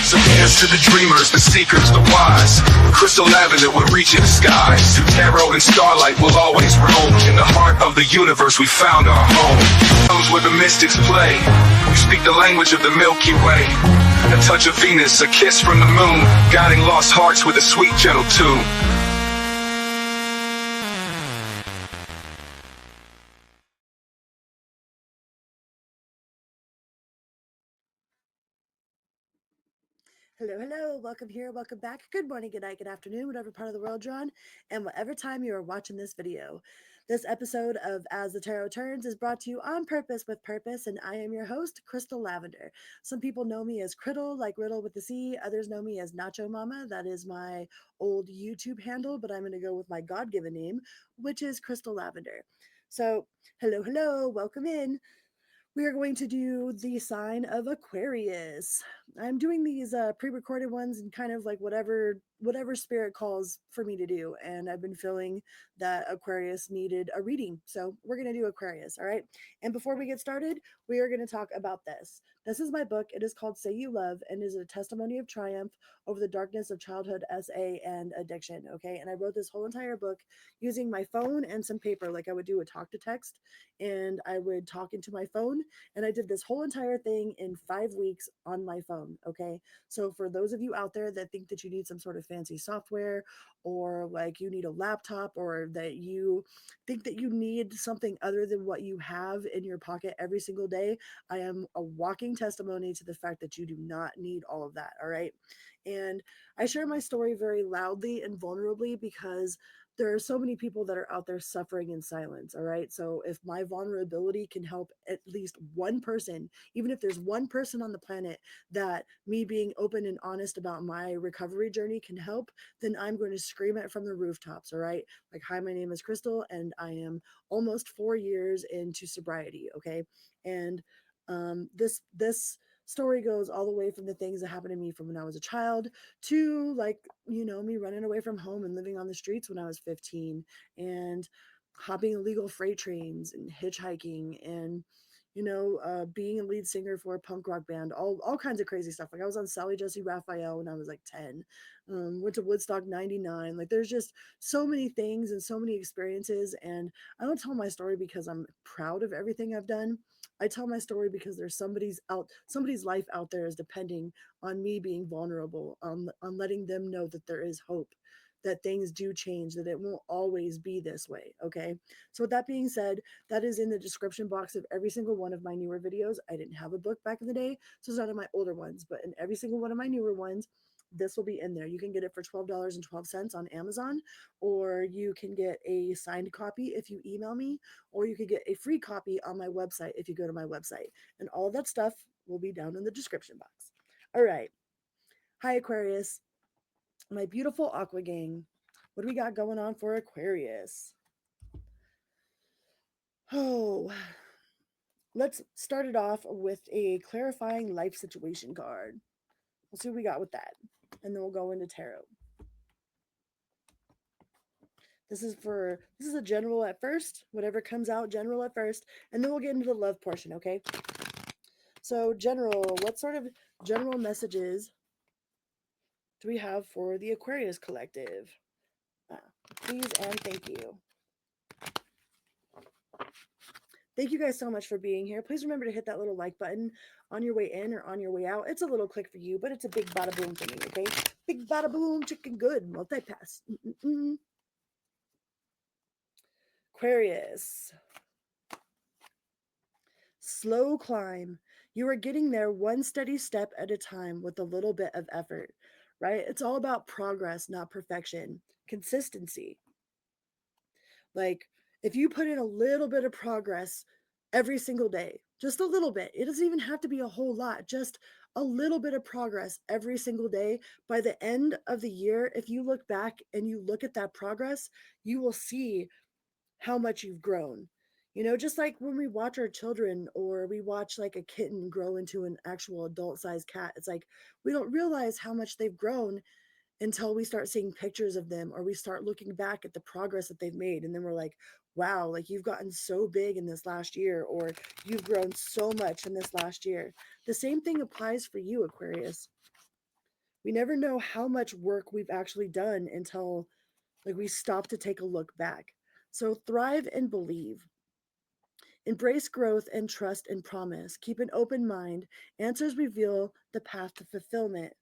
So here's to the dreamers, the seekers, the wise. Crystal lavender will reach in the skies. Through tarot and starlight will always roam. In the heart of the universe we found our home. Those where the mystics play. We speak the language of the Milky Way. A touch of Venus, a kiss from the moon, guiding lost hearts with a sweet gentle tune. Hello, hello, welcome here, welcome back. Good morning, good night, good afternoon, whatever part of the world you're on, and whatever time you are watching this video. This episode of As the Tarot Turns is brought to you on purpose with purpose, and I am your host, Crystal Lavender. Some people know me as Criddle, like Riddle with the C. Others know me as Nacho Mama. That is my old YouTube handle, but I'm going to go with my God-given name, which is Crystal Lavender. So, hello, hello, welcome in. We are going to do the sign of Aquarius. I'm doing these pre-recorded ones and kind of like whatever spirit calls for me to do. And I've been feeling that Aquarius needed a reading. So we're going to do Aquarius. All right. And before we get started, we are going to talk about this. This is my book. It is called Say You Love and is a testimony of triumph over the darkness of childhood SA and addiction. Okay. And I wrote this whole entire book using my phone and some paper, like I would do a talk to text, and I would talk into my phone. And I did this whole entire thing in 5 weeks on my phone. Okay. So for those of you out there that think that you need some sort of fancy software, or like you need a laptop, or that you think that you need something other than what you have in your pocket every single day, I am a walking testimony to the fact that you do not need all of that. All right. And I share my story very loudly and vulnerably because there are so many people that are out there suffering in silence. All right. So if my vulnerability can help at least one person, even if there's one person on the planet that me being open and honest about my recovery journey can help, then I'm going to scream it from the rooftops. All right. Like, hi, my name is Crystal and I am almost 4 years into sobriety. Okay. And this story goes all the way from the things that happened to me from when I was a child to, like, me running away from home and living on the streets when I was 15, and hopping illegal freight trains and hitchhiking, and being a lead singer for a punk rock band, all kinds of crazy stuff. Like, I was on Sally Jesse Raphael when I was like 10, went to Woodstock 99. Like, there's just so many things and so many experiences. And I don't tell my story because I'm proud of everything I've done. I tell my story because there's somebody's life out there is depending on me being vulnerable, on letting them know that there is hope, that things do change, that it won't always be this way. Okay. So with that being said, that is in the description box of every single one of my newer videos. I didn't have a book back in the day, so it's not in my older ones, but in every single one of my newer ones, this will be in there. You can get it for $12.12 on Amazon, or you can get a signed copy if you email me, or you can get a free copy on my website if you go to my website. And all of that stuff will be down in the description box. All right. Hi, Aquarius. My beautiful Aqua gang. What do we got going on for Aquarius? Oh, let's start it off with a clarifying life situation card. We'll see what we got with that. And then we'll go into tarot. This is a general at first, whatever comes out general at first, and then we'll get into the love portion, okay? So general, what sort of general messages do we have for the Aquarius collective? Please and thank you. Thank you guys so much for being here. Please remember to hit that little like button on your way in or on your way out. It's a little click for you, but it's a big bada boom for me, okay? Big bada boom, chicken good, multipass. Aquarius. Slow climb. You are getting there one steady step at a time with a little bit of effort, right? It's all about progress, not perfection. Consistency. Like, if you put in a little bit of progress every single day, just a little bit, it doesn't even have to be a whole lot, just a little bit of progress every single day. By the end of the year, if you look back and you look at that progress, you will see how much you've grown. Just like when we watch our children, or we watch like a kitten grow into an actual adult sized cat, it's like we don't realize how much they've grown until we start seeing pictures of them, or we start looking back at the progress that they've made. And then we're like, wow, like, you've gotten so big in this last year, or you've grown so much in this last year. The same thing applies for you, Aquarius. We never know how much work we've actually done until like we stop to take a look back. So thrive and believe. Embrace growth and trust and promise. Keep an open mind. Answers reveal the path to fulfillment.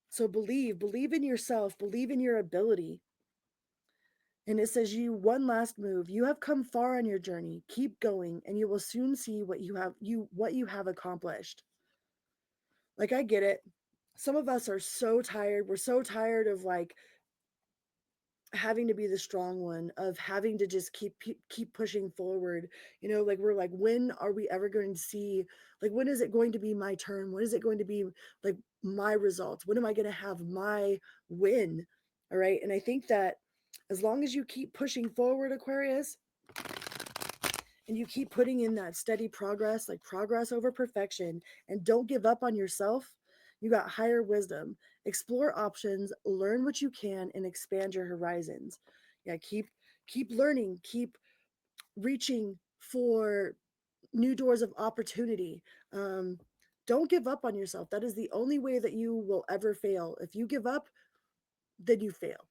So believe in yourself, believe in your ability. And it says you one last move. You have come far on your journey. Keep going and you will soon see what you have accomplished. Like I get it. Some of us are so tired. We're so tired of like having to be the strong one, of having to just keep pushing forward. Like we're like, when are we ever going to see, like, when is it going to be my turn? When is it going to be like my results? When am I going to have my win? All right. And I think that as long as you keep pushing forward, Aquarius, and you keep putting in that steady progress, like progress over perfection, and don't give up on yourself, you got higher wisdom. Explore options, learn what you can, and expand your horizons. Yeah, keep learning, keep reaching for new doors of opportunity. Um, don't give up on yourself. That is the only way that you will ever fail. If you give up, then you fail.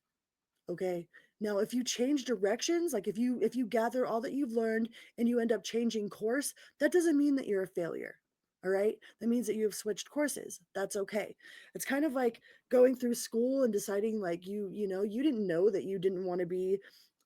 Okay. Now, if you change directions, like if you gather all that you've learned and you end up changing course, that doesn't mean that you're a failure. All right. That means that you have switched courses. That's okay. It's kind of like going through school and deciding like you didn't know that you didn't want to be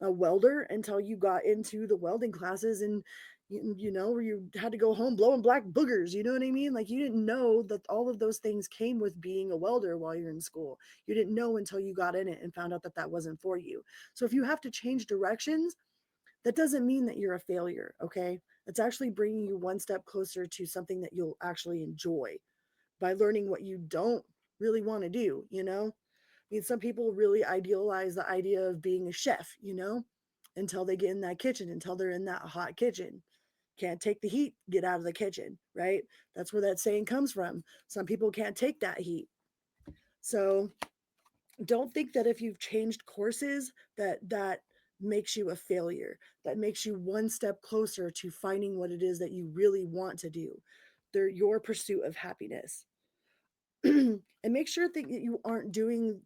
a welder until you got into the welding classes, and where you had to go home blowing black boogers. You know what I mean? Like you didn't know that all of those things came with being a welder while you're in school. You didn't know until you got in it and found out that that wasn't for you. So if you have to change directions, that doesn't mean that you're a failure, okay? It's actually bringing you one step closer to something that you'll actually enjoy by learning what you don't really want to do. I mean, some people really idealize the idea of being a chef, until they get in that kitchen, until they're in that hot kitchen. Can't take the heat, get out of the kitchen, right? That's where that saying comes from. Some people can't take that heat. So don't think that if you've changed courses that makes you a failure. That makes you one step closer to finding what it is that you really want to do. They're your pursuit of happiness. And make sure that you aren't doing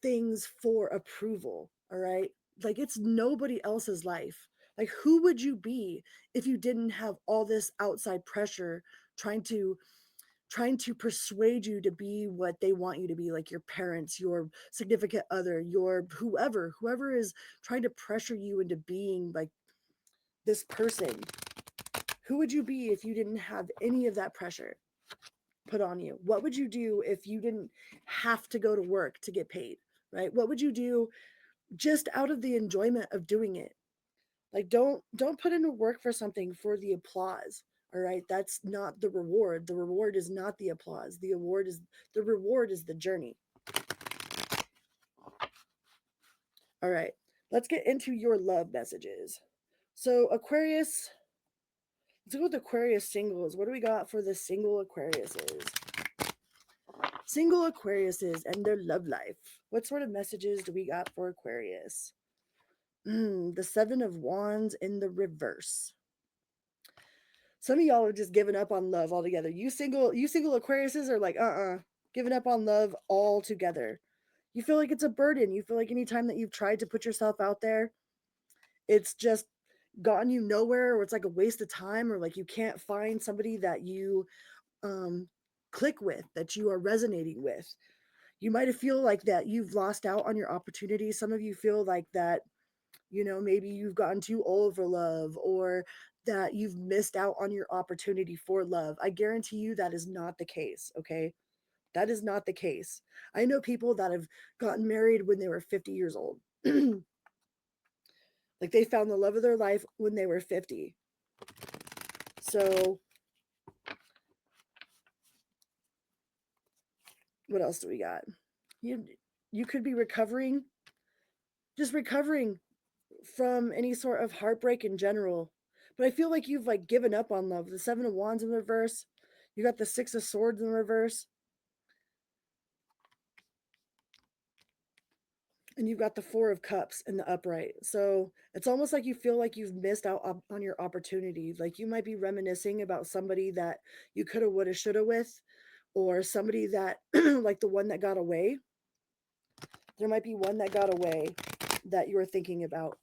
things for approval, all right? Like it's nobody else's life. Like who would you be if you didn't have all this outside pressure trying to persuade you to be what they want you to be, like your parents, your significant other, your whoever is trying to pressure you into being like this person. Who would you be if you didn't have any of that pressure put on you? What would you do if you didn't have to go to work to get paid, right? What would you do just out of the enjoyment of doing it? Like don't put into work for something for the applause. All right, that's not the reward. The reward is not the applause. The reward is the journey. All right, let's get into your love messages. So Aquarius, let's go with Aquarius singles. What do we got for the single Aquariuses? Single Aquariuses and their love life. What sort of messages do we got for Aquarius? The Seven of Wands in the reverse. Some of y'all are just giving up on love altogether. You single Aquariuses are like, giving up on love altogether. You feel like it's a burden. You feel like anytime that you've tried to put yourself out there, it's just gotten you nowhere, or it's like a waste of time, or like you can't find somebody that you um click with, that you are resonating with. You might have feel like that you've lost out on your opportunities. Some of you feel like that maybe you've gotten too old for love, or that you've missed out on your opportunity for love. I guarantee you that is not the case, okay? That is not the case. I know people that have gotten married when they were 50 years old. Like they found the love of their life when they were 50. So, what else do we got? You you could be recovering from any sort of heartbreak in general. But I feel like you've like given up on love. The Seven of Wands in the reverse. You got the Six of Swords in the reverse. And you've got the Four of Cups in the upright. So it's almost like you feel like you've missed out on your opportunity. Like you might be reminiscing about somebody that you coulda, woulda, shoulda with, or somebody that like the one that got away. There might be one that got away that you're thinking about,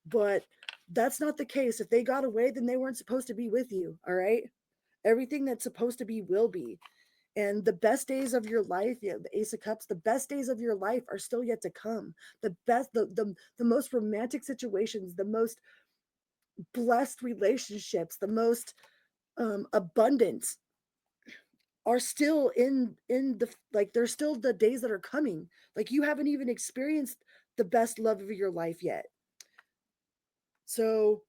but that's not the case. If they got away, then they weren't supposed to be with you. All right. Everything that's supposed to be will be. And the best days of your life, yeah, the Ace of Cups, the best days of your life are still yet to come. The best, the most romantic situations, the most blessed relationships, the most abundance are still in the, like, there's still the days that are coming. Like, you haven't even experienced the best love of your life yet. So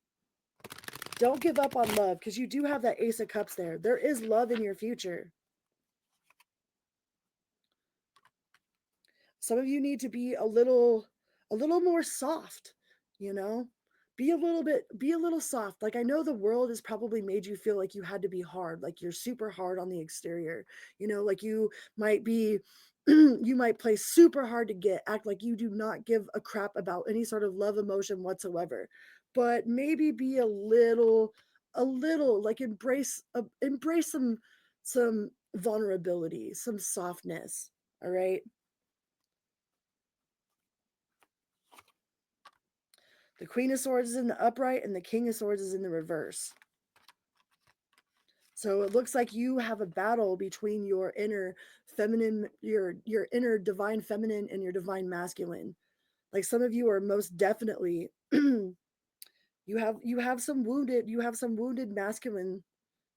don't give up on love, because you do have that Ace of Cups there. There is love in your future. Some of you need to be a little more soft, you know? Be a little soft. Like, I know the world has probably made you feel like you had to be hard, like you're super hard on the exterior. Like you might be you might play super hard to get, act like you do not give a crap about any sort of love emotion whatsoever. But maybe be a little like embrace some vulnerability, some softness, all right? The Queen of Swords is in the upright and the King of Swords is in the reverse. So it looks like you have a battle between your inner feminine, your inner divine feminine and your divine masculine. Like, some of you are most definitely you have some wounded masculine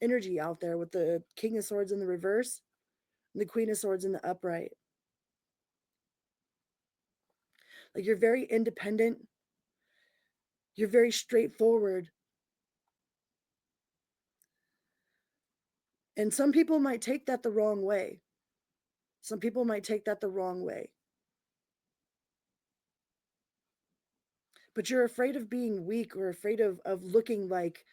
energy out there with the King of Swords in the reverse and the Queen of Swords in the upright. Like, you're very independent. You're very straightforward. And some people might take that the wrong way. Some people might take that the wrong way. But you're afraid of being weak, or afraid of looking like,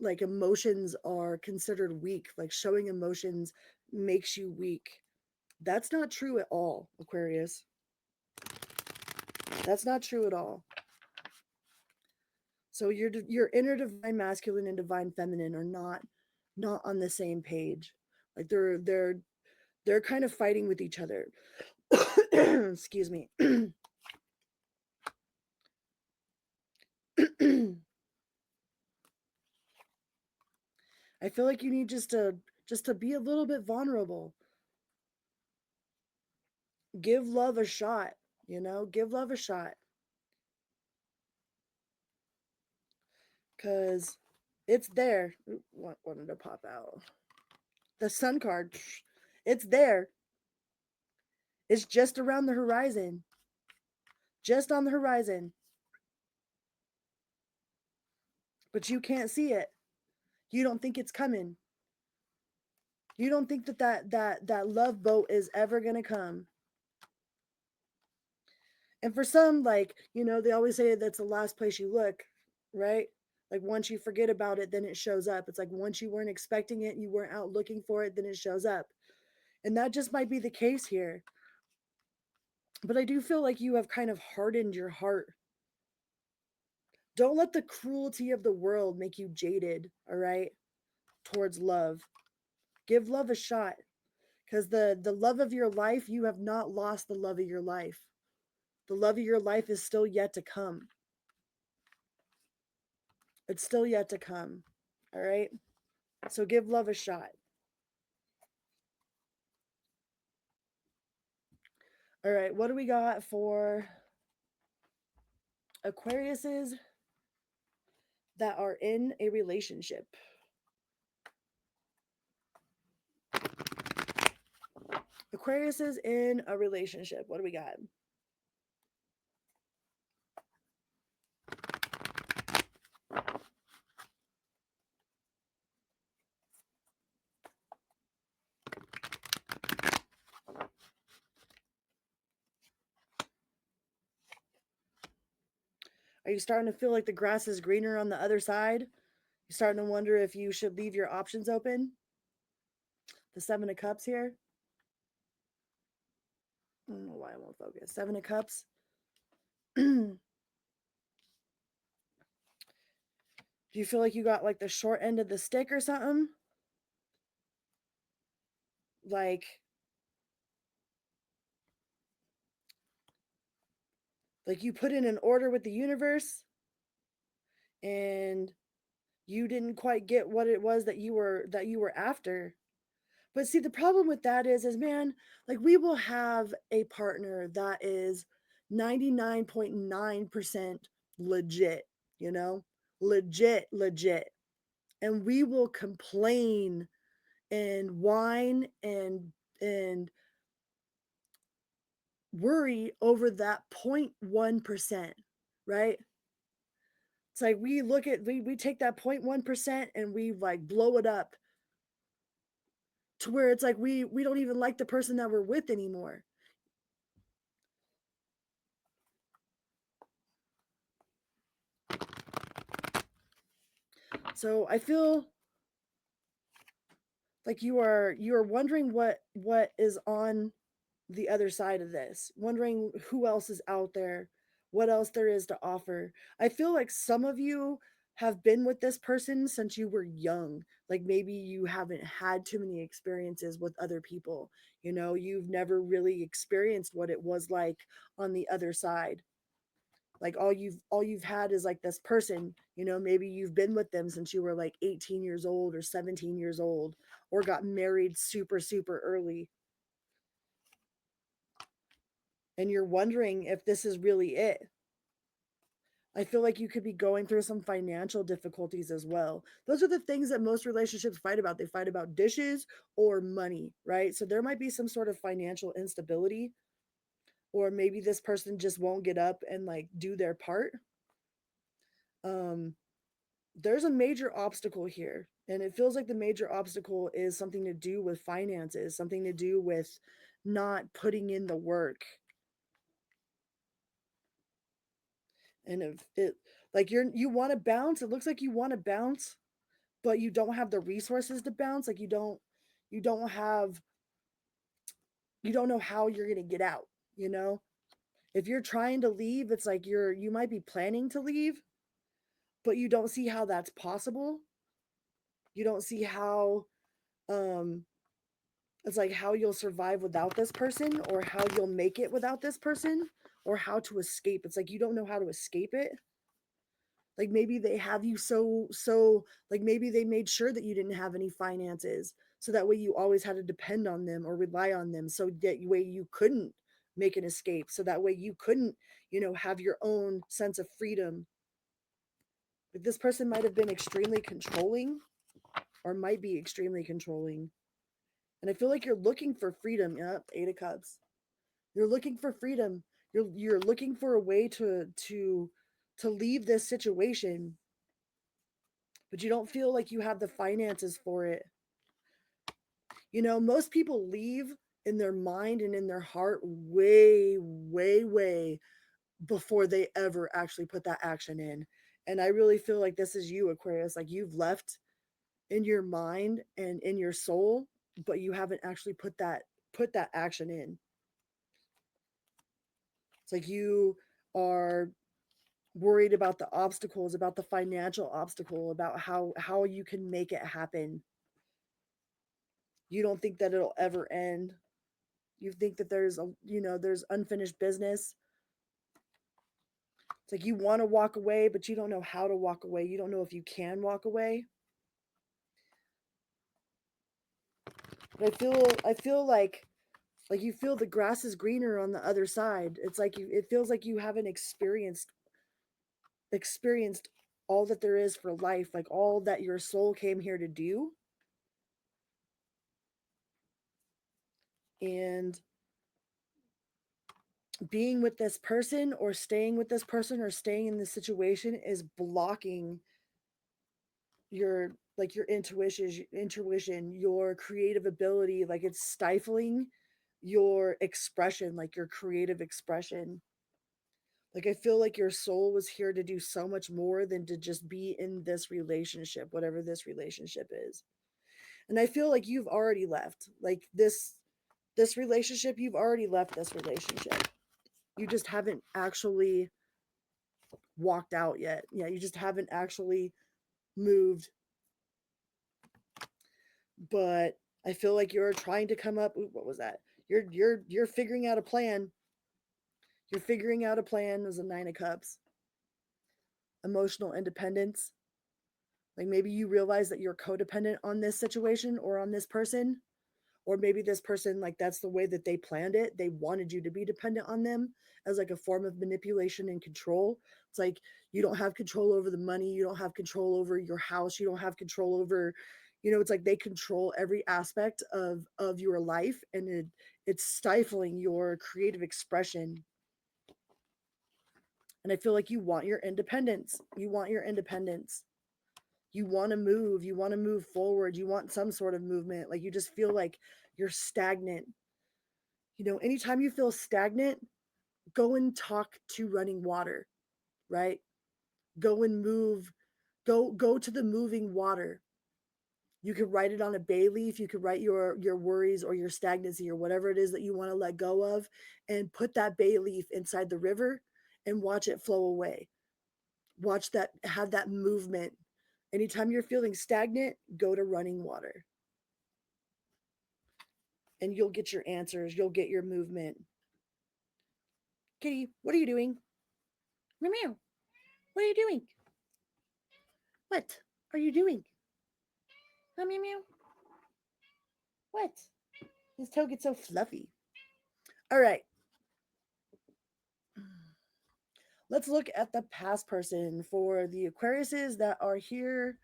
like emotions are considered weak, like showing emotions makes you weak. That's not true at all, Aquarius. That's not true at all. So your inner divine masculine and divine feminine are not on the same page. Like, they're kind of fighting with each other. Excuse me. I feel like you need just to be a little bit vulnerable. Give love a shot, give love a shot. Cause it's there. What wanted to pop out? The Sun card. It's there. It's just around the horizon. Just on the horizon. But you can't see it. You don't think it's coming. You don't think that love boat is ever gonna come. And for some, like, they always say that's the last place you look, right? Like, once you forget about it, then it shows up. It's like, once you weren't expecting it, you weren't out looking for it, then it shows up. And that just might be the case here. But I do feel like you have kind of hardened your heart. Don't let the cruelty of the world make you jaded, all right, towards love. Give love a shot. Because the love of your life, you have not lost the love of your life. The love of your life is still yet to come. It's still yet to come. All right? So give love a shot. All right, what do we got for Aquariuses that are in a relationship? Aquariuses in a relationship. What do we got? Are you starting to feel like the grass is greener on the other side? You starting to wonder if you should leave your options open? The Seven of Cups here. I don't know why I won't focus. Seven of Cups. Do you feel like you got like the short end of the stick or something? like you put in an order with the universe and you didn't quite get what it was that you were after. But see, the problem with that is man, like we will have a partner that is 99.9% legit, you know? Legit. And we will complain and whine and worry over that 0.1%, right? It's like we take that 0.1% and we like blow it up to where it's like we don't even like the person that we're with anymore. So I feel like you are wondering what is on the other side of this, wondering who else is out there, what else there is to offer. I feel like some of you have been with this person since you were young. Like maybe you haven't had too many experiences with other people. You know, you've never really experienced what it was like on the other side. Like all you've had is like this person, you know, maybe you've been with them since you were like 18 years old or 17 years old, or got married super early, and you're wondering if this is really it. I feel like you could be going through some financial difficulties as well. Those are the things that most relationships fight about. They fight about dishes or money, right? So there might be some sort of financial instability, or maybe this person just won't get up and like do their part. um there's a major obstacle here, and it feels like the major obstacle is something to do with finances, something to do with not putting in the work. And if it, like you want to bounce, it looks like you want to bounce, but you don't have the resources to bounce. Like you don't have, you don't know how you're going to get out, you know? If you're trying to leave, it's like you might be planning to leave, but you don't see how that's possible. You don't see how um it's like how you'll survive without this person, or how you'll make it without this person, or how to escape. It's like you don't know how to escape it. Like maybe they have you like maybe they made sure that you didn't have any finances, so that way you always had to depend on them or rely on them, so that way you couldn't make an escape, so that way you couldn't, have your own sense of freedom. Like this person might have been extremely controlling, or might be extremely controlling. And I feel like you're looking for freedom. Yep, 8 of Cups. You're looking for freedom. You're looking for a way to leave this situation, but you don't feel like you have the finances for it. Most people leave in their mind and in their heart way before they ever actually put that action in. And I really feel like this is you, Aquarius. Like you've left in your mind and in your soul, but you haven't actually put that action in. It's like you are worried about the obstacles, about the financial obstacle, about how you can make it happen. You don't think that it'll ever end. You think that there's unfinished business. It's like you want to walk away, but you don't know how to walk away. You don't know if you can walk away. But I feel like you feel the grass is greener on the other side. It's like it feels like you haven't experienced all that there is for life, like all that your soul came here to do. And being with this person, or staying with this person, or staying in this situation is blocking your intuition, your creative ability. Like it's stifling your expression, like your creative expression. Like I feel like your soul was here to do so much more than to just be in this relationship, whatever this relationship is. And I feel like you've already left. Like this relationship, you've already left this relationship. You just haven't actually walked out yet. Yeah, you just haven't actually moved. But I feel like you're trying to come up. Ooh, what was that? You're figuring out a plan. You're figuring out a plan. There's a 9 of Cups. Emotional independence. Like maybe you realize that you're codependent on this situation or on this person, or maybe this person, like that's the way that they planned it. They wanted you to be dependent on them as like a form of manipulation and control. It's like you don't have control over the money, you don't have control over your house, you don't have control over, it's like they control every aspect of your life, and it's stifling your creative expression. And I feel like you want your independence. You want your independence. You want to move. You want to move forward. You want some sort of movement. Like you just feel like you're stagnant. Anytime you feel stagnant, go and talk to running water, right? Go and move. Go to the moving water. You could write it on a bay leaf. You could write your worries or your stagnancy or whatever it is that you want to let go of, and put that bay leaf inside the river and watch it flow away. Watch that, have that movement. Anytime you're feeling stagnant, go to running water. And you'll get your answers. You'll get your movement. Kitty, what are you doing? Meow meow. What are you doing? What are you doing? Meow meow meow. What? His tail gets so fluffy. All right. Let's look at the past person for the Aquariuses that are here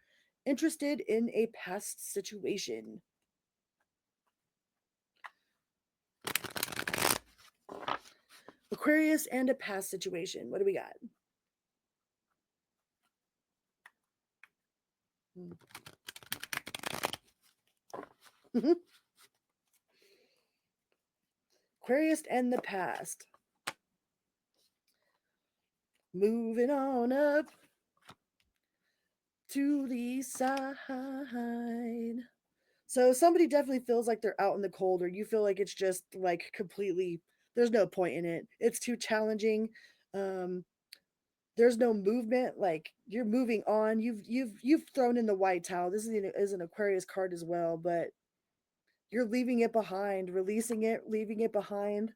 interested in a past situation. Aquarius and a past situation. What do we got? Aquarius and the past. Moving on up to the side. So somebody definitely feels like they're out in the cold, or you feel like it's just like completely, there's no point in it. It's too challenging. Um, there's no movement. Like you're moving on. You've thrown in the white towel. This is an Aquarius card as well, but you're leaving it behind, releasing it, leaving it behind.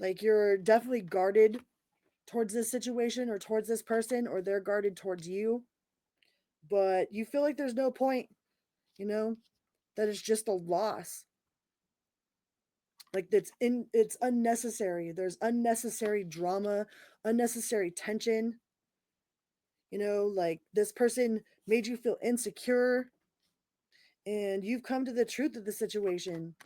Like you're definitely guarded towards this situation or towards this person, or they're guarded towards you. But you feel like there's no point, that it's just a loss. Like it's unnecessary. There's unnecessary drama, unnecessary tension. Like this person made you feel insecure, and you've come to the truth of the situation.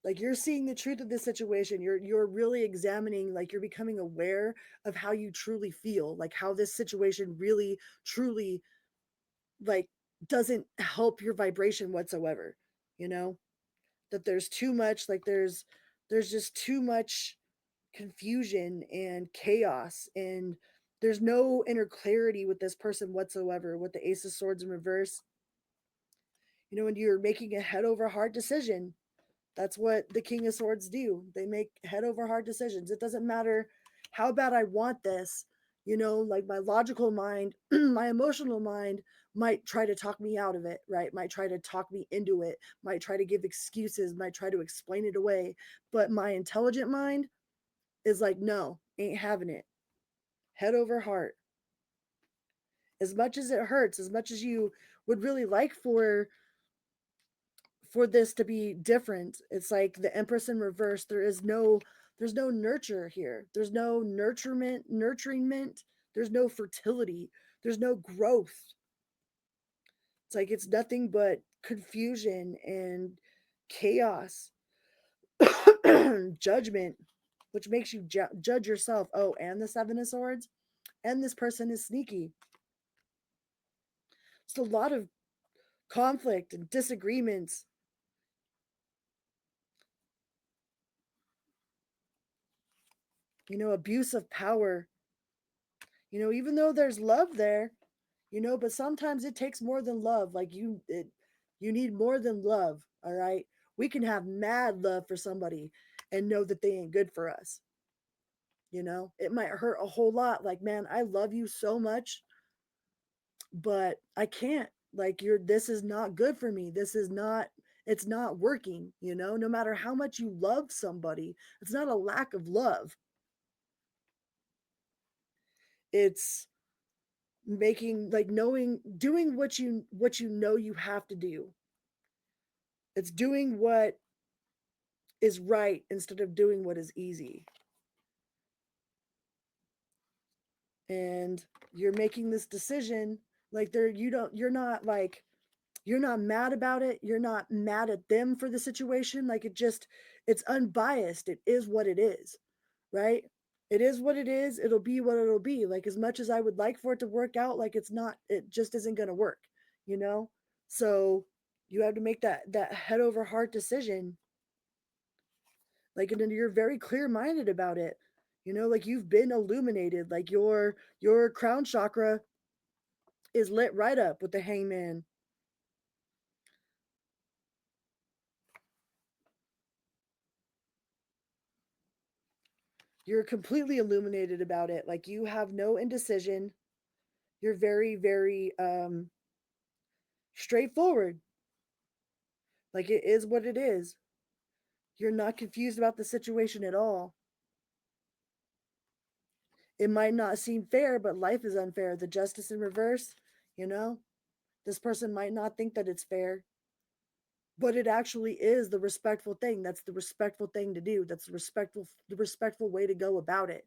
Like you're seeing the truth of this situation. You're really examining, like you're becoming aware of how you truly feel, like how this situation really truly like doesn't help your vibration whatsoever. You know that there's too much, like there's just too much confusion and chaos, and there's no inner clarity with this person whatsoever. With the Ace of Swords in reverse, when you're making a head over heart decision, that's what the King of Swords do. They make head over heart decisions. It doesn't matter how bad I want this. Like my logical mind, my emotional mind might try to talk me out of it, right? Might try to talk me into it, might try to give excuses, might try to explain it away. But my intelligent mind is like, no, ain't having it. Head over heart. As much as it hurts, as much as you would really like for this to be different, it's like the Empress in reverse. There's no nurture here. There's no nurturingment. There's no fertility. There's no growth. It's like it's nothing but confusion and chaos, judgment, which makes you judge yourself. Oh, and the Seven of Swords, and this person is sneaky. It's a lot of conflict and disagreements. Abuse of power. Even though there's love there, but sometimes it takes more than love. Like you need more than love. All right. We can have mad love for somebody and know that they ain't good for us. It might hurt a whole lot. Like, man, I love you so much, but I can't. Like, this is not good for me. This is not, it's not working, you know, no matter how much you love somebody. It's not a lack of love. It's making, like, knowing, doing what you know you have to do. It's doing what is right instead of doing what is easy. And you're making this decision, like, you're not like, you're not mad about it. You're not mad at them for the situation. Like, it's unbiased. It is what it is, right? It is what it is. It'll be what it'll be. Like, as much as I would like for it to work out, like, it's not, it just isn't going to work, you know? So you have to make that head over heart decision. Like, and then you're very clear minded about it. You know, like, you've been illuminated. Like, your crown chakra is lit right up with the hangman. You're completely illuminated about it. Like, you have no indecision. You're very, very straightforward. Like, it is what it is. You're not confused about the situation at all. It might not seem fair, but life is unfair. The justice in reverse, you know, this person might not think that it's fair, but it actually is the respectful thing. That's the respectful thing to do. That's the respectful way to go about it.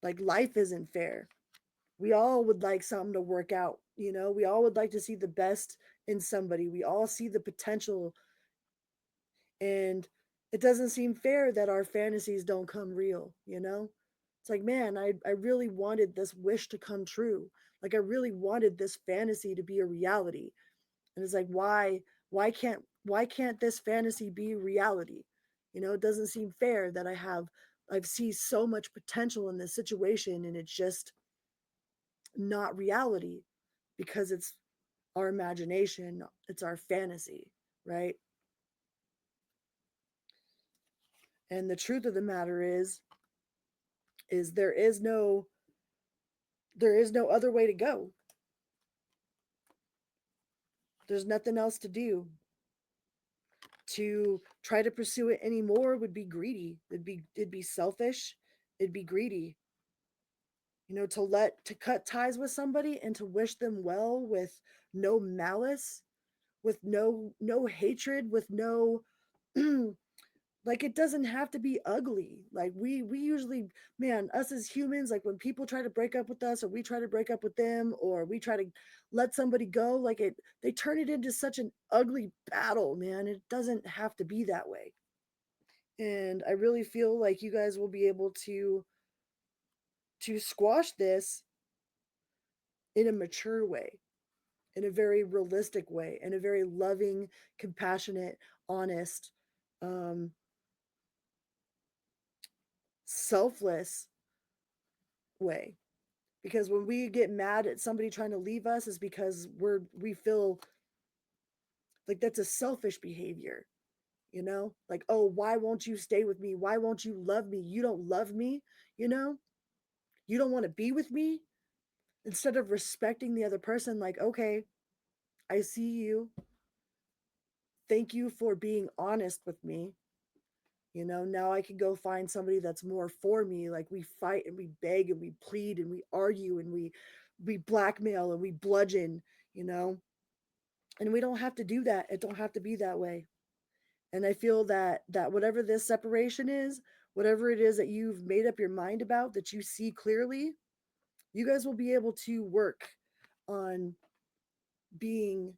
Like, life isn't fair. We all would like something to work out, you know? We all would like to see the best in somebody. We all see the potential, and it doesn't seem fair that our fantasies don't come real, you know? It's like, man, I really wanted this wish to come true. Like, I really wanted this fantasy to be a reality. And it's like, why can't this fantasy be reality? You know, it doesn't seem fair that I've seen so much potential in this situation, and it's just not reality, because it's our imagination, it's our fantasy, right? And the truth of the matter is there is no other way to go. There's nothing else to do. To try to pursue it anymore would be greedy. It'd be selfish. It'd be greedy. You know, to cut ties with somebody and to wish them well with no malice, with no hatred, with no like, it doesn't have to be ugly. Like, we usually, man, us as humans, like, when people try to break up with us, or we try to break up with them, or we try to let somebody go, like, they turn it into such an ugly battle, man. It doesn't have to be that way. And I really feel like you guys will be able to squash this in a mature way, in a very realistic way, in a very loving, compassionate, honest, um selfless way. Because when we get mad at somebody trying to leave us, is because we feel like that's a selfish behavior, you know? Like, oh, why won't you stay with me? Why won't you love me? You don't love me, you know? You don't want to be with me. Instead of respecting the other person, like, okay, I see you. Thank you for being honest with me. You know, now I can go find somebody that's more for me. Like, we fight and we beg and we plead and we argue and we blackmail and we bludgeon, you know? And we don't have to do that. It don't have to be that way. And I feel that whatever this separation is, whatever it is that you've made up your mind about, that you see clearly, you guys will be able to work on being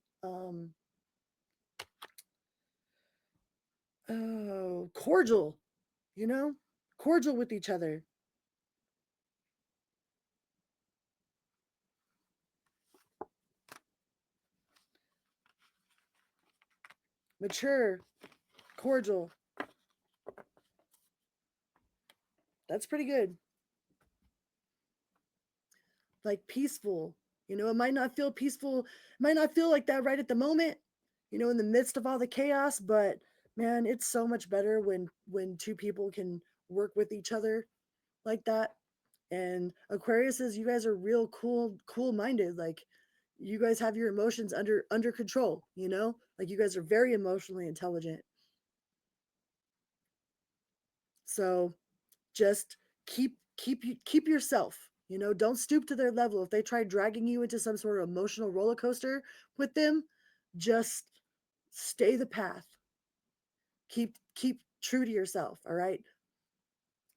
cordial, you know, cordial with each other, mature, cordial. That's pretty good. Like, peaceful. You know, it might not feel peaceful, it might not feel like that right at the moment, you know, in the midst of all the chaos, but man, it's so much better when two people can work with each other like that. And Aquarius is, you guys are real cool minded. Like, you guys have your emotions under control, you know? Like, you guys are very emotionally intelligent. So just keep yourself, you know, don't stoop to their level. If they try dragging you into some sort of emotional roller coaster with them, just stay the path. Keep true to yourself, all right?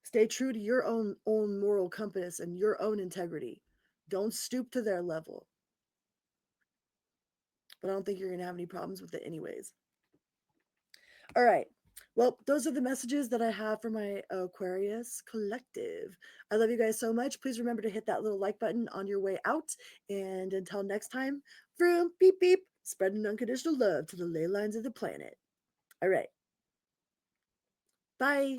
Stay true to your own moral compass and your own integrity. Don't stoop to their level. But I don't think you're going to have any problems with it anyways. All right. Well, those are the messages that I have for my Aquarius collective. I love you guys so much. Please remember to hit that little like button on your way out. And until next time, vroom, beep, beep, spreading unconditional love to the ley lines of the planet. All right. Bye.